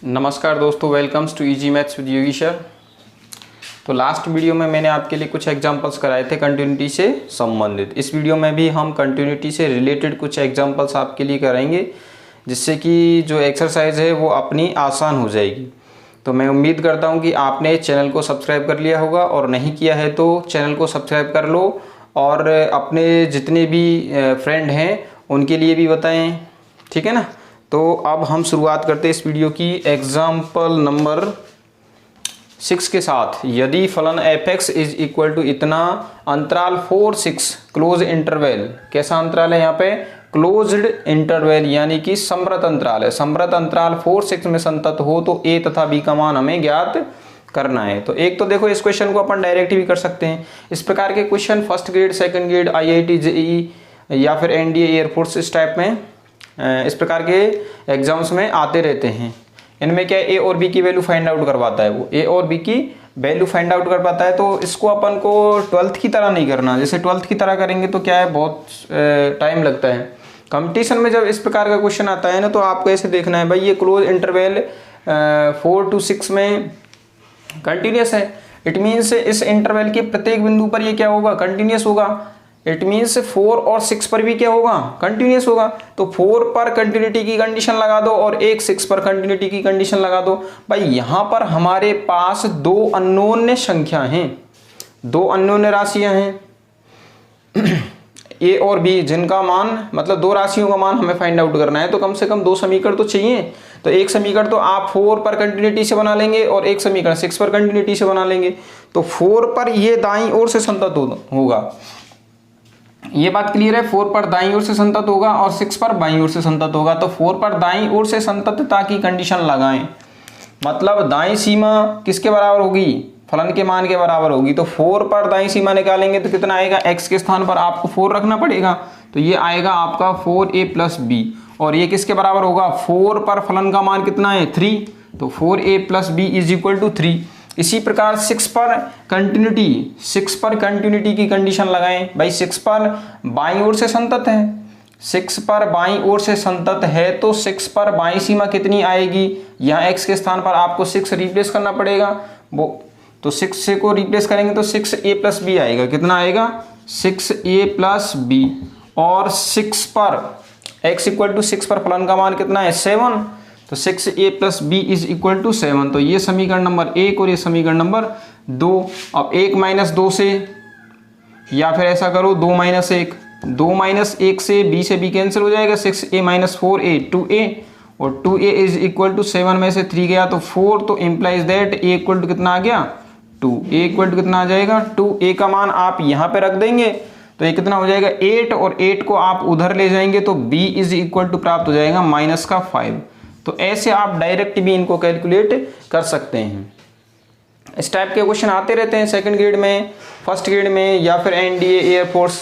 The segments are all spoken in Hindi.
नमस्कार दोस्तों, welcomes to easy maths with Yogi sir. तो लास्ट वीडियो में मैंने आपके लिए कुछ एग्जांपल्स कराए थे कंटिन्यूटी से संबंधित। इस वीडियो में भी हम कंटिन्यूटी से रिलेटेड कुछ एग्जांपल्स आपके लिए कराएंगे, जिससे कि जो एक्सरसाइज है वो अपनी आसान हो जाएगी। तो मैं उम्मीद करता हूँ कि आपने चैनल को सब्सक्राइब कर लिया होगा, और नहीं किया है तो चैनल को सब्सक्राइब कर लो और अपने जितने भी फ्रेंड हैं उनके लिए भी बताएँ, ठीक है ना। तो अब हम शुरुआत करते हैं इस वीडियो की एग्जाम्पल नंबर 6 के साथ। यदि फलन f(x) इज इक्वल टू इतना अंतराल 4, 6 क्लोज इंटरवल, कैसा अंतराल है यहाँ पे, क्लोज्ड इंटरवल यानी कि समृत अंतराल है। समृत अंतराल 4, 6 में संतत हो तो a तथा b का मान हमें ज्ञात करना है। तो एक तो देखो, इस क्वेश्चन को अपन डायरेक्ट भी कर सकते हैं। इस प्रकार के question first grade, second grade, IIT, JEE या फिर NDA एयरफोर्स इस टाइप में इस प्रकार के एग्जाम्स में आते रहते हैं। इनमें क्या ए और बी की वैल्यू फाइंड आउट करवाता है, वो ए और बी की वैल्यू फाइंड आउट कर पाता है। तो इसको अपन को 12th की तरह नहीं करना। जैसे 12th की तरह करेंगे तो क्या है, बहुत टाइम लगता है। कंपटीशन में जब इस प्रकार का क्वेश्चन आता है ना, तो आपको ऐसे देखना है, भाई ये क्लोज इंटरवल 4 to 6 में कंटिन्यूस है। इट मीन्स इस इंटरवल के प्रत्येक बिंदु पर ये क्या होगा, कंटिन्यूस होगा। इट मीन्स 4 और 6 पर भी क्या होगा, कंटिन्यूस होगा। तो 4 पर कंटिन्यूटी की कंडीशन लगा दो और 6 पर कंटिन्यूटी की कंडीशन लगा दो। भाई यहाँ पर हमारे पास दो अननोन संख्या हैं, दो अननोन राशियां हैं ए और बी, जिनका मान मतलब दो राशियों का मान हमें फाइंड आउट करना है। तो कम से कम दो समीकरण तो चाहिए। तो एक समीकरण तो आप 4 पर कंटिन्यूटी से बना लेंगे और एक समीकरण 6 पर कंटिन्यूटी से बना लेंगे। तो 4 पर ये दाईं ओर से संतत होगा, ये बात क्लियर है। 4 पर दाईं ओर से संतत होगा और 6 पर बाईं ओर से संतत होगा। तो 4 पर दाईं ओर से संततता की कंडीशन लगाएं, मतलब दाईं सीमा किसके बराबर होगी, फलन के मान के बराबर होगी। तो 4 पर दाईं सीमा निकालेंगे तो कितना आएगा, x के स्थान पर आपको 4 रखना पड़ेगा। तो ये आएगा आपका 4a + b, और ये किसके बराबर होगा, 4 पर फलन का मान कितना है, 3। तो 4a + b = 3। इसी प्रकार 6 पर कंटिन्यूटी की कंडीशन लगाएं। भाई 6 पर बाईं ओर से संतत है, 6 पर बाईं ओर से संतत है, तो 6 पर बाईं सीमा कितनी आएगी, यहाँ x के स्थान पर आपको 6 रिप्लेस करना पड़ेगा। वो तो 6 से को रिप्लेस करेंगे तो 6a + b आएगा। कितना आएगा, 6a + b। और 6 पर x = 6 पर फलन का मान कितना है, 7। तो 6a + b = 7। तो ये समीकरण नंबर 1 और ये समीकरण नंबर 2। अब 1 - 2 से, या फिर ऐसा करो 2 - 1, 2 - 1 से b से b कैंसिल हो जाएगा, 6a - 4a 2a, और 2a = 7 में से 3 गया तो 4। तो इम्प्लाइज दैट a = कितना आ गया, 2। a = कितना आ जाएगा, 2। a का मान आप यहाँ पे रख देंगे तो ये कितना हो जाएगा, 8, और 8 को आप उधर ले जाएंगे तो b = प्राप्त हो जाएगा -5। तो ऐसे आप डायरेक्ट भी इनको कैलकुलेट कर सकते हैं। इस टाइप के क्वेश्चन आते रहते हैं सेकंड ग्रेड में, फर्स्ट ग्रेड में, या फिर NDA एयरफोर्स,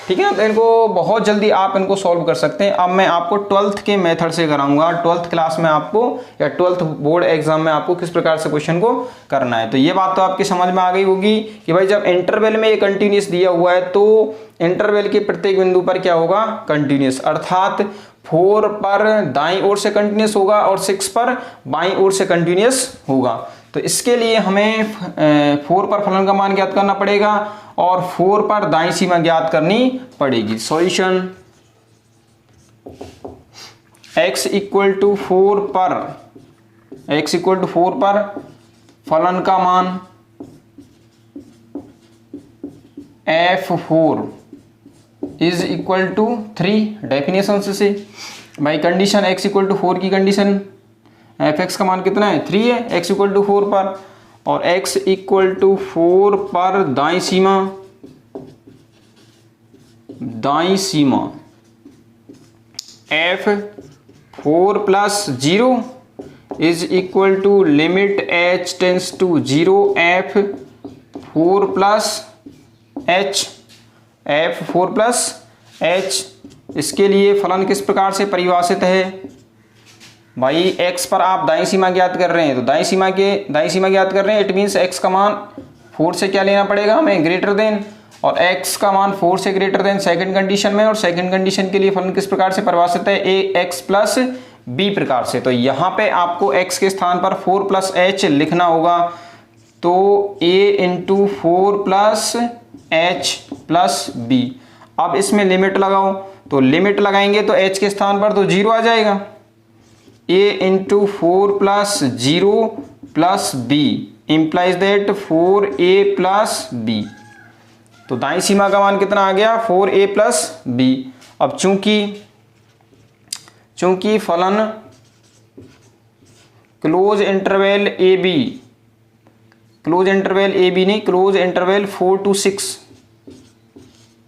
ठीक है। तो इनको बहुत जल्दी आप इनको सॉल्व कर सकते हैं। अब मैं आपको 12th के मेथड से कराऊंगा, 12th क्लास में आपको, या 12th बोर्ड एग्जाम में आपको किस प्रकार से क्वेश्चन को करना है। तो ये बात तो आपकी समझ में आ गई होगी कि भाई जब इंटरवल में ये कंटिन्यूस दिया हुआ है तो इंटरवल के प्रत्येक बिंदु पर क्या होगा, कंटिन्यूस, अर्थात 4 पर दाईं ओर से कंटिन्यूस होगा और 6 पर बाईं ओर से कंटिन्यूस होगा। तो इसके लिए हमें 4 पर फलन का मान ज्ञात करना पड़ेगा और 4 पर दाईं सीमा ज्ञात करनी पड़ेगी। सॉल्यूशन, x = 4 पर फलन का मान f4 = 3। डेफिनेशन से भाई कंडीशन x = 4 की कंडीशन, f(x) का मान कितना है, 3 है, x = 4 पर, और x = 4 पर दाईं सीमा f4 + 0 = limit h tends to 0 f4 + h। इसके लिए फलन किस प्रकार से परिभाषित है, भाई x पर आप दाईं सीमा ज्ञात कर रहे हैं, तो दाईं सीमा ज्ञात कर रहे हैं। इट मीन्स x का मान 4 से क्या लेना पड़ेगा हमें, ग्रेटर देन, और x का मान 4 से ग्रेटर देन सेकंड कंडीशन में। और सेकंड कंडीशन के लिए फलन किस प्रकार से परिभाषित है, ax + बी प्रकार से। तो यहाँ पे आपको x के स्थान पर 4 प्लस एच लिखना होगा, तो a into 4 plus h plus b. अब इसमें लिमिट लगाओ, तो लिमिट लगाएंगे तो h के स्थान पर तो 0 आ जाएगा, a into 4 plus 0 plus b implies that 4a plus b. तो दाईं सीमा का मान कितना आ गया, 4a प्लस बी। अब चूंकि फलन close interval a b, close interval a b नहीं, क्लोज इंटरवल 4 to 6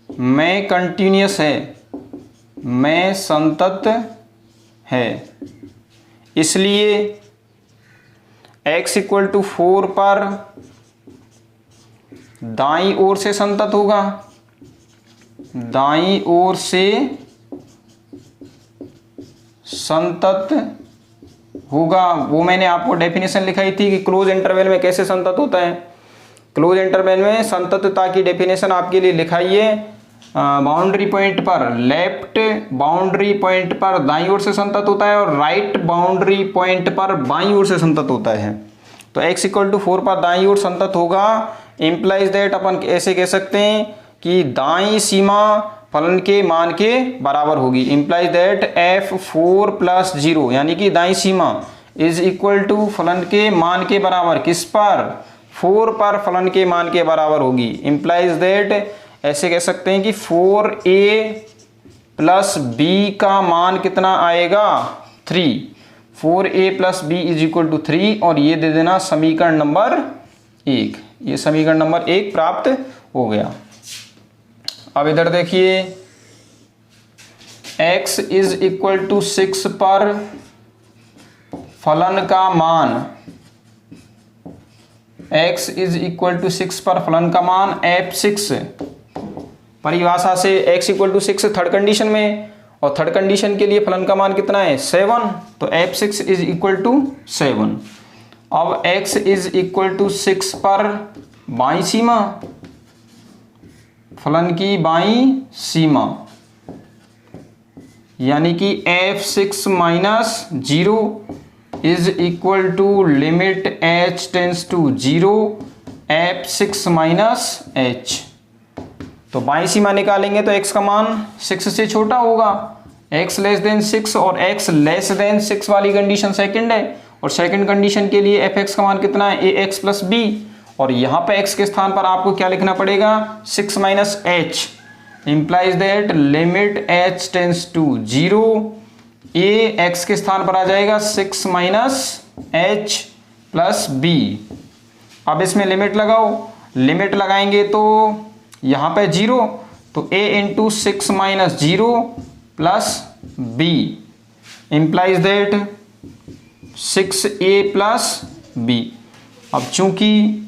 में कंटिन्यूस है, में संतत है, इसलिए x इक्वल टू 4 पर दाईं ओर से संतत होगा, दाईं ओर से संतत होगा। वो मैंने आपको डेफिनेशन लिखाई थी कि क्लोज इंटरवल में कैसे संतत होता है। क्लोज इंटरवल में संततता की डेफिनेशन आपके लिए लिखाई है, बाउंड्री पॉइंट पर, लेफ्ट बाउंड्री पॉइंट पर दाईं ओर से संतत होता है और राइट बाउंड्री पॉइंट पर बाईं ओर से संतत होता है। तो x इक्वल टू 4 पर दाईं ओर संतत होगा, इम्प्लाइज दैट अपन ऐसे कह सकते हैं कि दाईं सीमा फलन के मान के बराबर होगी, इम्प्लाइज दैट f4 प्लस 0 यानी कि दाईं सीमा इज इक्वल टू फलन के मान के बराबर, किस पर, 4 पर फलन के मान के बराबर होगी। इम्प्लाइज दैट ऐसे कह सकते हैं कि 4a प्लस b का मान कितना आएगा, 3। 4a plus b is equal to 3 और ये दे देना समीकरण नंबर 1। ये समीकरण नंबर 1 प्राप्त हो गया। अब इधर देखिए, x इज इक्वल टू 6 पर फलन का मान, x इज इक्वल टू 6 पर फलन का मान f6, परिभाषा से x equal to 6 third condition में, और थर्ड कंडीशन के लिए फलन का मान कितना है, 7, तो f6 इज इक्वल टू 7। अब x इज इक्वल टू 6 पर बाईं सीमा, फलन की बाईं सीमा यानी कि f6 minus 0 is equal to limit h tends to 0 f6 minus h। तो बाईं सीमा निकालेंगे तो x का मान 6 से छोटा होगा, x लेस देन 6 और x लेस देन 6 वाली कंडीशन सेकंड है, और सेकंड कंडीशन के लिए fx का मान कितना है, ax प्लस b, और यहाँ पे x के स्थान पर आपको क्या लिखना पड़ेगा, 6 minus h, implies that limit h tends to 0, a x के स्थान पर आ जाएगा 6 माइनस h प्लस b। अब इसमें लिमिट लगाओ, लिमिट लगाएंगे तो यहाँ पे 0, तो a into 6 minus 0 plus b implies that 6a plus b। अब चूंकि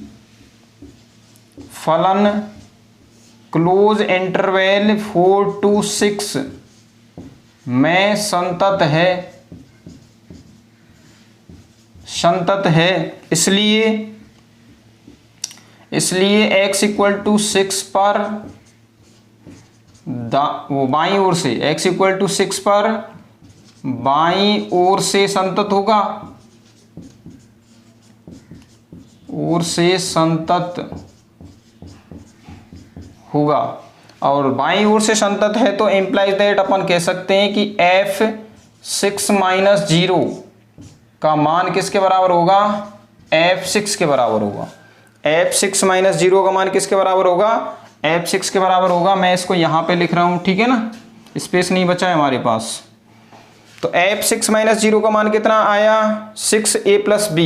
फलन क्लोज इंटरवल 4 to 6 में संतत है, इसलिए x इक्वल टू 6 पर वो बाईं ओर से, x इक्वल टू 6 पर बाईं ओर से संतत होगा, ओर से संतत होगा, और बाईं ओर से संतत है तो इंप्लाइज दैट अपन कह सकते हैं कि f6 माइनस 0 का मान किसके बराबर होगा, f6 के बराबर होगा। f6 माइनस 0 का मान किसके बराबर होगा, f6 के बराबर होगा। मैं इसको यहाँ पे लिख रहा हूँ, ठीक है ना, स्पेस नहीं बचा है हमारे पास। तो f6 माइनस 0 का मान कितना आया, 6a plus b,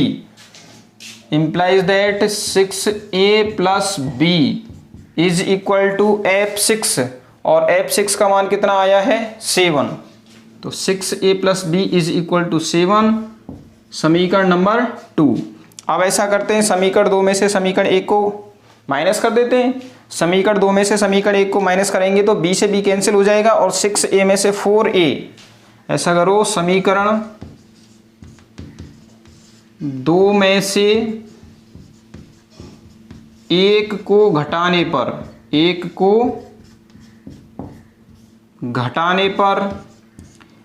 implies that 6a plus b is equal to f6, और f6 का मान कितना आया है, 7। तो 6a plus b is equal to 7, समीकरण नंबर 2। अब ऐसा करते हैं, समीकरण 2 में से समीकरण 1 को माइनस कर देते हैं। समीकरण 2 में से समीकरण 1 को माइनस करेंगे तो b से b कैंसिल हो जाएगा, और 6a में से 4a, ऐसा करो, समीकरण 2 में से 1 को घटाने पर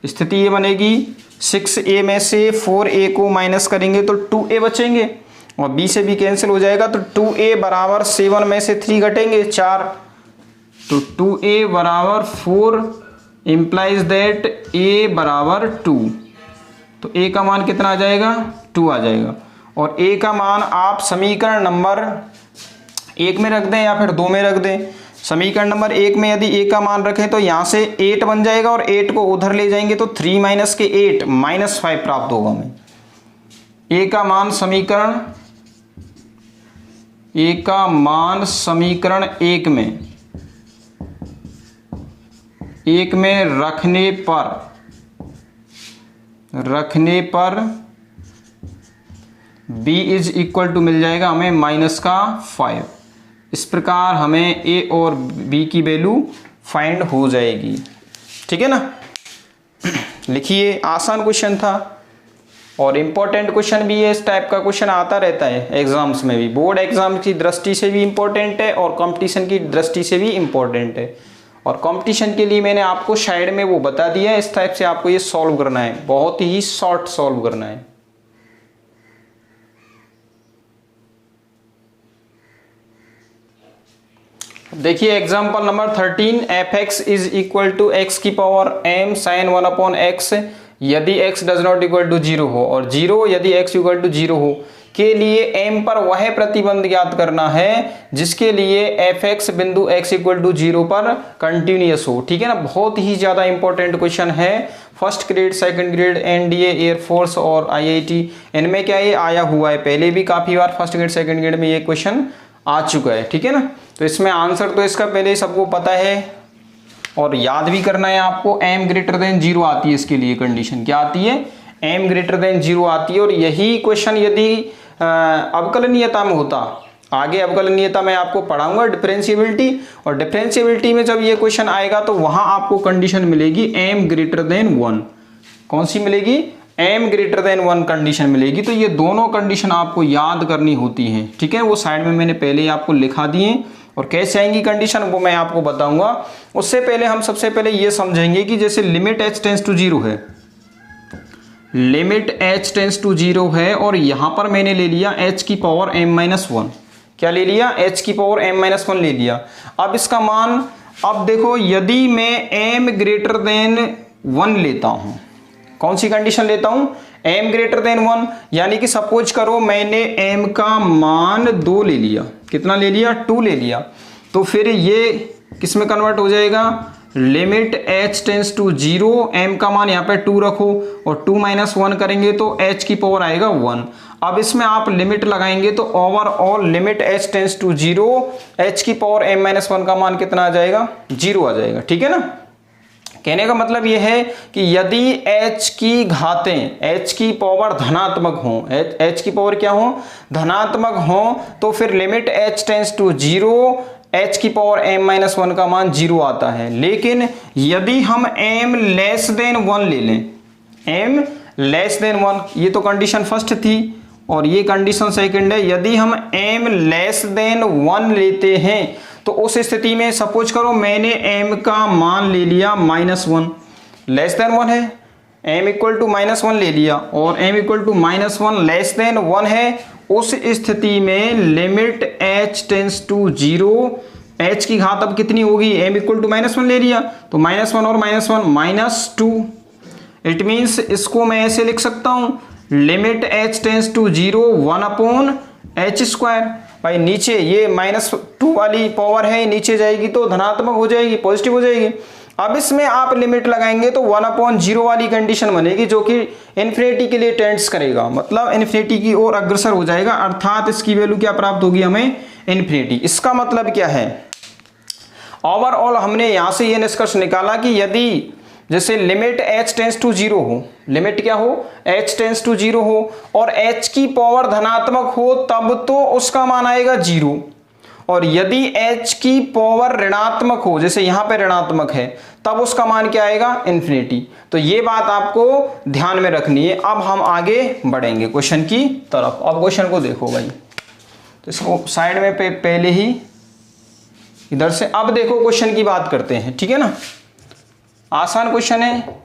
स्थिति ये बनेगी 6a में से 4a को माइनस करेंगे तो 2a बचेंगे और b से b कैंसिल हो जाएगा तो 2a बराबर 7 में से 3 घटेंगे 4, तो 2a बराबर 4 इम्प्लाइज दैट a बराबर 2। तो a का मान कितना आ जाएगा? 2 आ जाएगा। और a का मान आप समीकरण नंबर 1 में रख दें या फिर 2 में रख दें। समीकरण नंबर 1 में यदि a का मान रखें तो यहाँ से 8 बन जाएगा और 8 को उधर ले जाएंगे तो 3 माइनस के 8 -5 प्राप्त होगा हमें। a का मान समीकरण 1 में रखने पर b इज इक्वल टू मिल जाएगा हमें -5। इस प्रकार हमें a और b की वैल्यू फाइंड हो जाएगी। ठीक है ना। लिखिए, आसान क्वेश्चन था और इम्पोर्टेंट क्वेश्चन भी है। इस टाइप का क्वेश्चन आता रहता है एग्जाम्स में भी, बोर्ड एग्जाम की दृष्टि से भी इम्पोर्टेंट है और कंपटीशन की दृष्टि से भी इम्पोर्टेंट है। और कंपटीशन के लिए मैंने आपको साइड में वो बता दिया है, इस टाइप से आपको ये सॉल्व करना है, बहुत ही शॉर्ट सॉल्व करना है। देखिए example number 13, f(x) is equal to x की पावर m sin 1/x यदि x does not equal to 0 हो और 0 यदि x इक्वल टू 0 हो के लिए m पर वह प्रतिबंध ज्ञात करना है जिसके लिए f(x) बिंदु x इक्वल टू 0 पर कंटिन्यूअस हो। ठीक है ना। बहुत ही ज्यादा इंपॉर्टेंट क्वेश्चन है। First grade, second grade, NDA, air force और आईआईटी, इनमें क्या ये आया हुआ है पहले भी काफी बार। फर्स्ट ग्रेड, सेकंड ग्रेड में ये क्वेश्चन आ चुका है। ठीक है ना। तो इसमें आंसर तो इसका पहले ही सबको पता है और याद भी करना है आपको। m ग्रेटर देन 0 आती है, इसके लिए कंडीशन क्या आती है? m ग्रेटर देन 0 आती है। और यही क्वेश्चन यदि अवकलनीयता में होता, आगे अवकलनीयता मैं आपको पढ़ाऊंगा डिफरेंशिएबिलिटी, और डिफरेंशिएबिलिटी में जब ये क्वेश्चन आएगा तो वहां आपको कंडीशन मिलेगी m ग्रेटर देन 1। कौन सी मिलेगी? m ग्रेटर देन 1 कंडीशन मिलेगी। तो ये दोनों कंडीशन आपको याद करनी होती हैं। ठीक है, वो साइड में मैंने पहले ही आपको लिखा दिए और कैसे आएंगी कंडीशन वो मैं आपको बताऊंगा। उससे पहले हम सबसे पहले ये समझेंगे कि जैसे लिमिट h टेंस टू 0 है, लिमिट h टेंस टू 0 है और यहां पर मैंने ले लिया h की पावर m-1। क्या ले लिया? h की पावर m-1 ले लिया। अब इसका मान, अब देखो यदि मैं m ग्रेटर देन 1 लेता हूं, कौन सी कंडीशन लेता हूं? m ग्रेटर देन 1, यानी कि सपोज करो मैंने m का मान 2 ले लिया। कितना ले लिया? 2 ले लिया। तो फिर ये किस में कन्वर्ट हो जाएगा? Limit h tends to 0, m का मान यहाँ पे 2 रखो और 2 - 1 करेंगे तो h की पावर आएगा 1। अब इसमें आप लिमिट लगाएंगे तो overall limit h tends to 0, h की पावर m-1 का मान कितना आ जाएगा? 0 आ जाएगा। ठीक है ना। कहने का मतलब यह है कि यदि h की घातें, h की पावर धनात्मक हो, h की पावर क्या हो? धनात्मक हो, तो फिर limit h tends to 0, h की पावर m-1 का मान 0 आता है। लेकिन यदि हम m लेस देन 1 ले लें, m लेस देन 1, ये तो कंडीशन फर्स्ट थी और ये कंडीशन सेकंड है। यदि हम m लेस देन 1 लेते हैं तो उस स्थिति में सपोज करो मैंने m का मान ले लिया -1, लेस देन 1 है, m इक्वल टू -1 ले लिया और m equal to -1 less than 1 है। उस स्थिति में limit h tends to 0, h की घात अब कितनी होगी? m इक्वल टू -1 ले लिया तो -1 और -1 -2। इट मीन्स इसको मैं ऐसे लिख सकता हूं, limit h tends to 0 1/h²। भाई नीचे ये -2 वाली पावर है, नीचे जाएगी तो धनात्मक हो जाएगी, पॉजिटिव हो जाएगी। अब इसमें आप लिमिट लगाएंगे तो 1/0 वाली कंडीशन बनेगी जो कि इन्फिनिटी के लिए टेंड्स करेगा, मतलब इन्फिनिटी की ओर अग्रसर हो जाएगा, अर्थात इसकी वैल्यू क्या प्राप्त होगी हमें? इन्फिनिटी। इसका मतलब क्या है? ओवरऑल हमने यहां से यह निष्कर्ष निकाला कि यदि जैसे लिमिट h टेंस टू 0 हो, लिमिट क्या हो? h टेंस टू 0 हो और h की पावर धनात्मक हो तब तो उसका मान आएगा 0, और यदि h की पावर ऋणात्मक हो, जैसे यहां पे ऋणात्मक है, तब उसका मान क्या आएगा? इन्फिनिटी। तो ये बात आपको ध्यान में रखनी है। अब हम आगे बढ़ेंगे क्वेश्चन की तरफ। अब क्वेश्चन को देखो भाई, तो इसको साइड में पहले ही इधर से, अब देखो क्वेश्चन की बात करते हैं। ठीक है ना। आसान क्वेश्चन है।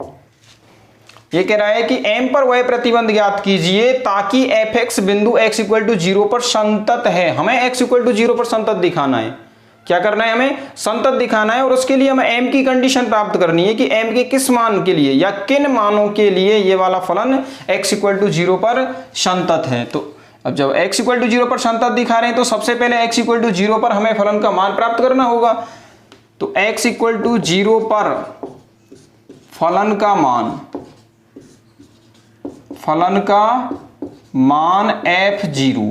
ये कह रहा है कि m पर वह प्रतिबंध ज्ञात कीजिए ताकि fx बिंदु x इक्वल टू 0 पर संतत है। हमें x इक्वल टू 0 पर संतत दिखाना है। क्या करना है, हमें संतत दिखाना है और उसके लिए हमें m की कंडीशन प्राप्त करनी है कि m के किस मान के लिए या किन मानों के लिए ये वाला फलन x इक्वल टू 0 पर संतत है। तो अब जब x इक्वल टू 0 पर संतत दिखा रहे हैं तो सबसे पहले x इक्वल टू 0 पर हमें फलन का मान प्राप्त करना होगा। तो x इक्वल टू 0 पर फलन का मान f0,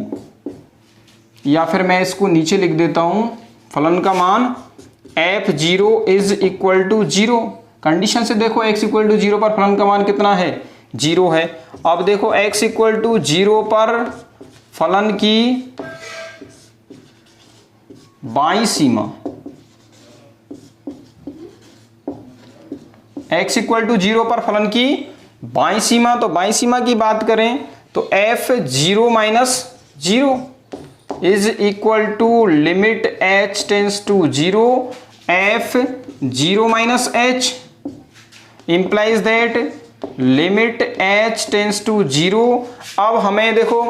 या फिर मैं इसको नीचे लिख देता हूं, फलन का मान f0 is equal to 0। Condition से देखो x इक्वल टू 0 पर फलन का मान कितना है, 0 है। अब देखो x इक्वल टू 0 पर फलन की बाईं सीमा, x इक्वल टू 0 पर फलन की बाईं सीमा, तो बाईं सीमा की बात करें तो f0 minus 0 is equal to limit h tends to 0 f0 minus h implies that limit h tends to 0। अब हमें देखो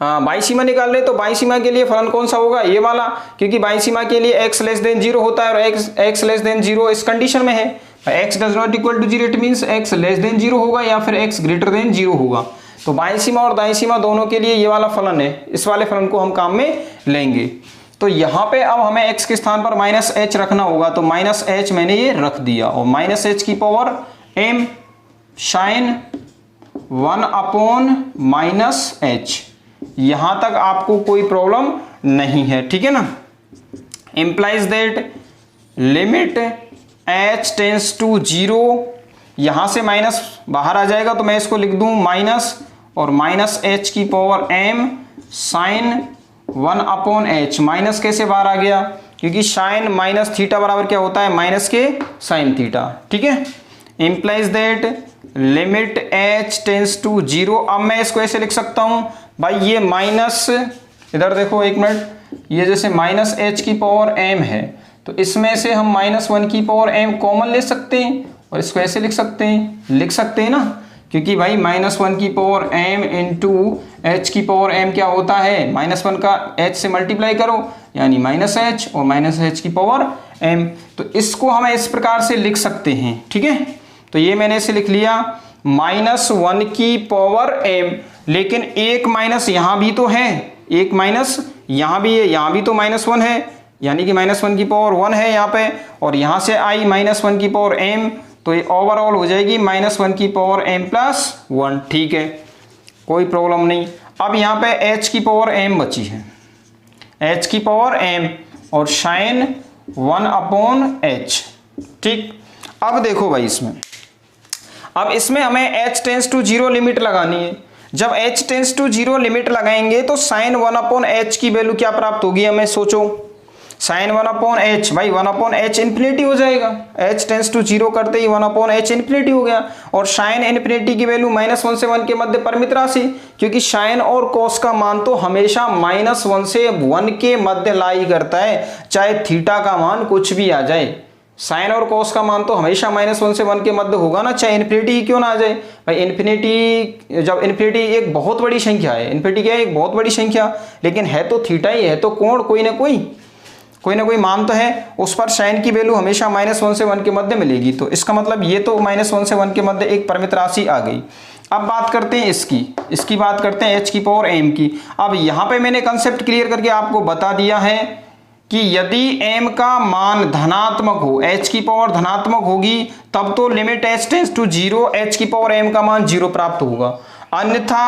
बाई सीमा निकाल रहे, तो बाई सीमा के लिए फलन कौन सा होगा, ये वाला, क्योंकि बाई सीमा के लिए x लेस देन 0 होता है और x लेस देन 0 इस कंडीशन में है। x does not equal to 0 it means x less than 0 होगा या फिर x ग्रेटर देन 0 होगा। तो बाई सीमा और दाई सीमा दोनों के लिए ये वाला फलन है, इस वाले फलन को हम काम में लेंगे। तो यहाँ पे अब हमें x के स्थान पर माइनस h रखना होगा, तो माइनस h मैंने ये रख दिया और माइनस h की power m sine 1 upon minus h। यहां तक आपको कोई प्रॉब्लम नहीं है, ठीक है ना। Implies that limit h tends to 0, यहां से माइनस बाहर आ जाएगा तो मैं इसको लिख दूं माइनस और माइनस h की power m sine 1 upon h। Minus कैसे बाहर आ गया, क्योंकि साइन माइनस थीटा बराबर क्या होता है, माइनस के साइन थीटा, ठीक है। Implies that limit h tends to 0। अब मैं इसको ऐसे लिख सकता हूं भाई, ये माइनस, इधर देखो एक मिनट, ये जैसे माइनस h की पावर m है तो इसमें से हम माइनस 1 की पावर m कॉमन ले सकते हैं और इसको ऐसे लिख सकते हैं ना, क्योंकि भाई माइनस 1 की पावर m इंटू h की पावर m क्या होता है, माइनस 1 का h से मल्टीप्लाई करो यानी माइनस h और माइनस h की पावर m। तो इसको हम इस प्रकार से लिख सकते हैं, ठीक है। तो ये मैंने इसे लिख लिया माइनस 1 की पावर m, लेकिन एक माइनस यहां भी तो है, एक माइनस यहां भी है, यहां भी तो माइनस 1 है, यानी कि माइनस 1 की पावर 1 है यहाँ पे, और यहां से आई माइनस 1 की पावर m, तो ये ओवरऑल हो जाएगी माइनस 1 की पावर m प्लस 1, ठीक है, कोई प्रॉब्लम नहीं। अब यहाँ पे h की पावर m बची है, h की पावर m और साइन 1 अपॉन h, ठीक। अब देखो भाई इसमें हमें h टेंस टू 0 लिमिट लगानी है। जब h टेंस टू 0 लिमिट लगाएंगे तो साइन 1 अपॉन h की वैल्यू क्या प्राप्त होगी, हमें सोचो, साइन 1 अपॉन h, भाई 1 अपॉन h इन्फिनिटी हो जाएगा, h टेंस टू 0 करते ही 1 अपॉन h इन्फिनिटी हो गया। और साइन इन्फिनिटी की वैल्यू माइनस 1 से 1 के मध्य परिमित राशि, क्योंकि साइन और कॉस का मान तो हमेशा माइनस 1 से 1 के मध्य लाई करता है, चाहे थीटा का मान कुछ भी आ जाए। साइन और कॉस का मान तो हमेशा माइनस 1 से 1 के मध्य होगा ना, चाहे इन्फिनिटी ही क्यों ना आ जाए। भाई इन्फिनिटी, जब इन्फिनिटी एक बहुत बड़ी संख्या है, इन्फिनिटी क्या है, एक बहुत बड़ी संख्या, लेकिन है तो थीटा ही है, तो कोण कोई ना कोई मान तो है, उस पर साइन की वैल्यू हमेशा माइनस 1 से 1 के मध्य मिलेगी। तो इसका मतलब ये तो माइनस 1 से 1 के मध्य एक परिमित राशि आ गई। अब बात करते हैं इसकी बात करते हैं h की पावर m की। अब यहाँ पे मैंने कंसेप्ट क्लियर करके आपको बता दिया है कि यदि m का मान धनात्मक हो, h की पावर धनात्मक होगी, तब तो limit h tends to 0 h की पावर m का मान 0 प्राप्त होगा। अन्यथा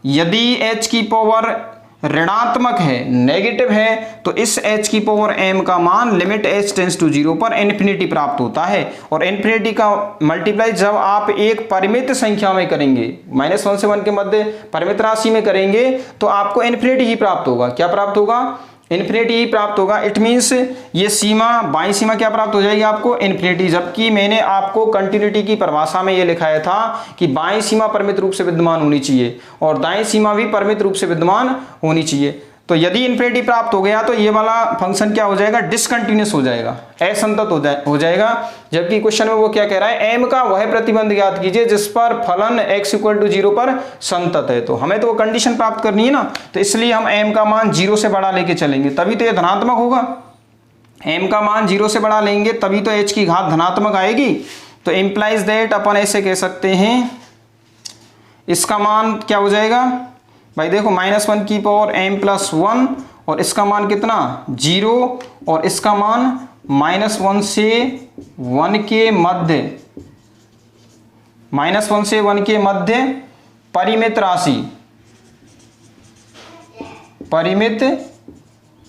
यदि h की पावर ऋणात्मक है, नेगेटिव है, तो इस h की पावर m का मान लिमिट h टेंस टू 0 पर इन्फिनिटी प्राप्त होता है। और इन्फिनिटी का मल्टीप्लाई जब आप एक परिमित संख्या में करेंगे, माइनस 1 से 1 के मध्य परिमित राशि में करेंगे, तो आपको इन्फिनिटी ही प्राप्त होगा। क्या प्राप्त होगा, इन्फिनिटी ही प्राप्त होगा। इट मीन्स ये सीमा, बाईं सीमा क्या प्राप्त हो जाएगी आपको, इन्फिनिटी। जबकि मैंने आपको कंटिन्यूटी की परिभाषा में ये लिखाया था कि बाईं सीमा परिमित रूप से विद्यमान होनी चाहिए और दाईं सीमा भी परिमित रूप से विद्यमान होनी चाहिए। तो यदि इन्फिनिटी प्राप्त हो गया तो ये वाला फंक्शन क्या हो जाएगा, डिसकंटिन्यूअस हो जाएगा, असंतत हो जाएगा। जबकि क्वेश्चन में वो क्या कह रहा है, m का वह प्रतिबंध ज्ञात कीजिए जिस पर फलन x = 0 पर संतत है। तो हमें तो वो कंडीशन प्राप्त करनी है ना, तो इसलिए हम m का मान 0 से बड़ा लेके चलेंगे, तभी तो ये धनात्मक होगा। m का मान 0 से बड़ा लेंगे तभी तो h की घात धनात्मक आएगी। तो इम्प्लाइज दैट अपन ऐसे कह सकते हैं, इसका मान क्या हो जाएगा भाई, देखो -1 की पावर m+1 और इसका मान कितना 0 और इसका मान -1 से 1 के मध्य, -1 से 1 के मध्य परिमित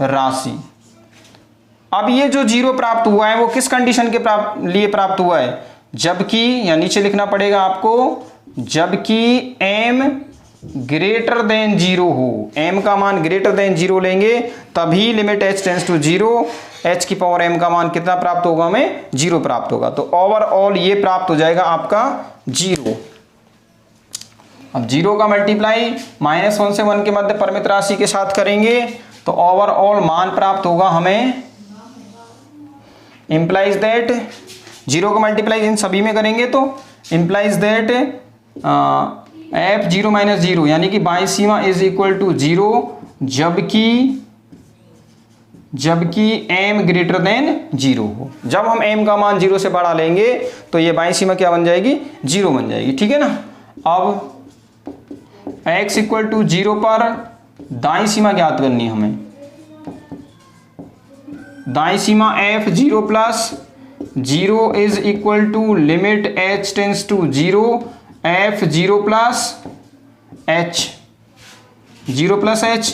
राशि। अब ये जो 0 प्राप्त हुआ है वो किस कंडीशन के लिए प्राप्त हुआ है, जबकि या नीचे लिखना पड़ेगा आपको, जबकि m ग्रेटर देन 0 हो, m का मान ग्रेटर देन 0 लेंगे तभी limit h tends to 0, h की पावर m का मान कितना प्राप्त होगा, हमें 0 प्राप्त होगा। तो ओवरऑल ये प्राप्त हो जाएगा आपका 0। अब 0 का मल्टीप्लाई -1 से 1 के मध्य परिमित राशि के साथ करेंगे तो ओवरऑल मान प्राप्त होगा हमें, इंप्लाइज दैट 0 का मल्टीप्लाई इन सभी में करेंगे तो इंप्लाइज दैट f0 - 0 यानी कि बाई सीमा = 0, जबकि m ग्रेटर देन 0 हो। जब हम m का मान 0 से बड़ा लेंगे तो ये बाई सीमा क्या बन जाएगी, 0 बन जाएगी, ठीक है ना। अब x = 0 पर दाईं सीमा ज्ञात करनी है हमें, दाईं सीमा f0 + 0 = limit h tends to 0 f0 + h, 0 + h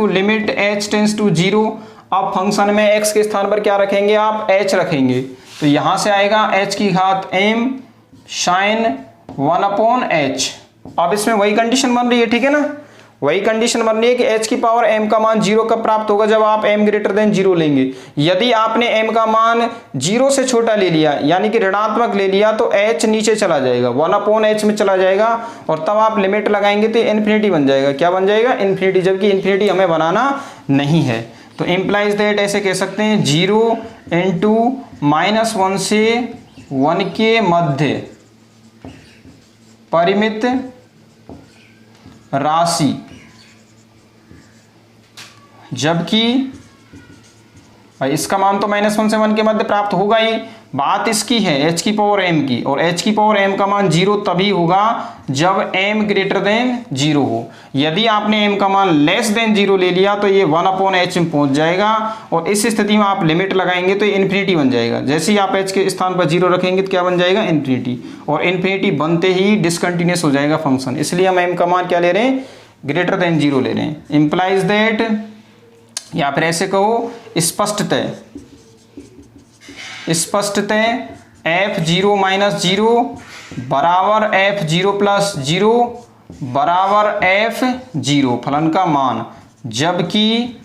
= limit h tends to 0। अब फंक्शन में x के स्थान पर क्या रखेंगे आप, h रखेंगे, तो यहां से आएगा h की घात m sin 1/h। अब इसमें वही कंडीशन बन रही है, ठीक है ना, वही कंडीशन बन रही है कि h की पावर m का मान 0 कब प्राप्त होगा, जब आप m ग्रेटर देन 0 लेंगे। यदि आपने m का मान 0 से छोटा ले लिया यानी कि ऋणात्मक ले लिया तो h नीचे चला जाएगा, 1/h में चला जाएगा और तब आप लिमिट लगाएंगे तो इन्फिनिटी बन जाएगा। क्या बन जाएगा, इन्फिनिटी, जबकि इन्फिनिटी हमें बनाना नहीं है। तो इम्प्लाइज दैट ऐसे कह सकते हैं 0 × -1 से 1 के मध्य परिमित राशि, जबकि भाई इसका मान तो -1 से 1 के मध्य प्राप्त होगा ही, बात इसकी है h की पावर m की, और h की पावर m का मान 0 तभी होगा जब m ग्रेटर देन 0 हो। यदि आपने m का मान लेस देन 0 ले लिया तो ये 1/h में पहुंच जाएगा और इस स्थिति में आप लिमिट लगाएंगे तो ये इन्फिनिटी बन जाएगा। जैसे ही आप h के स्थान पर 0 रखेंगे तो क्या बन जाएगा, इन्फिनिटी, और इन्फिनिटी बनते ही डिसकंटिन्यूअस हो जाएगा फंक्शन। इसलिए हम m का मान क्या ले रहे हैं, ग्रेटर देन 0 ले रहे हैं। इंप्लाइज दैट, या फिर ऐसे कहो स्पष्टतः f0 - 0 बराबर f0 + 0 बराबर f0 फलन का मान, जबकि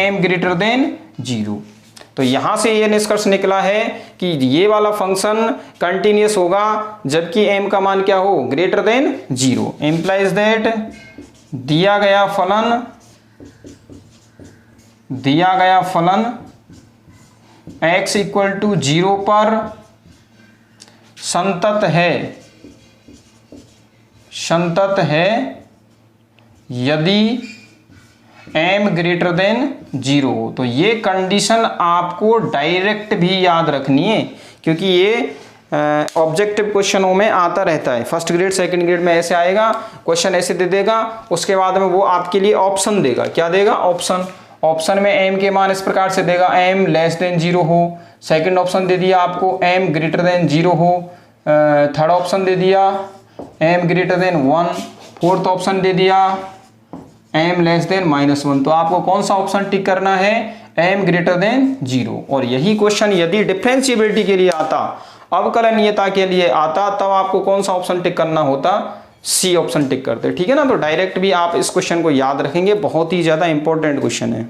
m ग्रेटर देन 0। तो यहां से ये निष्कर्ष निकला है कि ये वाला फंक्शन कंटिन्यूअस होगा जबकि m का मान क्या हो, ग्रेटर देन 0। इंप्लाइज दैट दिया गया फलन x = 0 पर संतत है यदि m ग्रेटर देन 0 हो। तो ये कंडीशन आपको डायरेक्ट भी याद रखनी है, क्योंकि ये ऑब्जेक्टिव क्वेश्चनों में आता रहता है। फर्स्ट ग्रेड सेकंड ग्रेड में ऐसे आएगा, क्वेश्चन ऐसे दे देगा, उसके बाद में वो आपके लिए ऑप्शन देगा। क्या देगा, ऑप्शन में m के मान इस प्रकार से देगा, m लेस देन 0 हो। सेकंड ऑप्शन दे दिया आपको m ग्रेटर देन 0 हो। थर्ड ऑप्शन दे दिया m greater than 1। Fourth option दे दिया m लेस देन -1। तो आपको कौन सा ऑप्शन टिक करना है, m ग्रेटर देन 0। और यही क्वेश्चन यदि डिफरेंशिएबिलिटी के लिए आता, अवकलनीयता के लिए आता, तब आपको कौन सा ऑप्शन टिक करना होता, सी ऑप्शन टिक करते, ठीक है ना। तो डायरेक्ट भी आप इस क्वेश्चन को याद रखेंगे, बहुत ही ज्यादा इंपॉर्टेंट क्वेश्चन है।